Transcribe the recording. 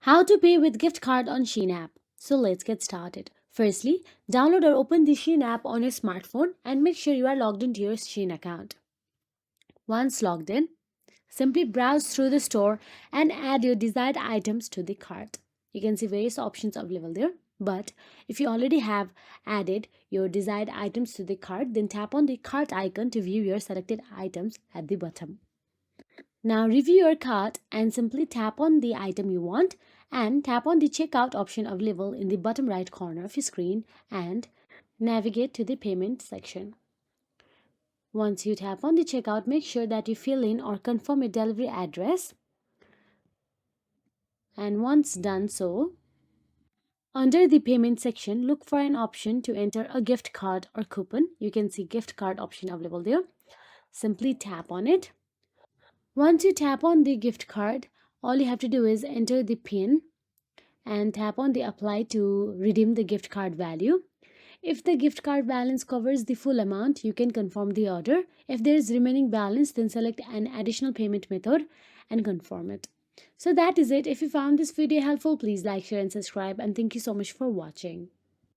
How to pay with gift card on Shein app. So let's get started. Firstly, download or open the Shein app on your smartphone and make sure you are logged into your Shein account. Once logged in, simply browse through the store and add your desired items to the cart. You can see various options available there. But if you already have added your desired items to the cart, then tap on the cart icon to view your selected items at the bottom. Now review your cart and simply tap on the item you want and tap on the checkout option available in the bottom right corner of your screen and navigate to the payment section. Once you tap on the checkout, make sure that you fill in or confirm your delivery address. And once done so, under the payment section, look for an option to enter a gift card or coupon. You can see gift card option available there. Simply tap on it. Once you tap on the gift card, all you have to do is enter the PIN and tap on the apply to redeem the gift card value. If the gift card balance covers the full amount, you can confirm the order. If there is remaining balance, then select an additional payment method and confirm it. So that is it. If you found this video helpful, please like, share and subscribe, and thank you so much for watching.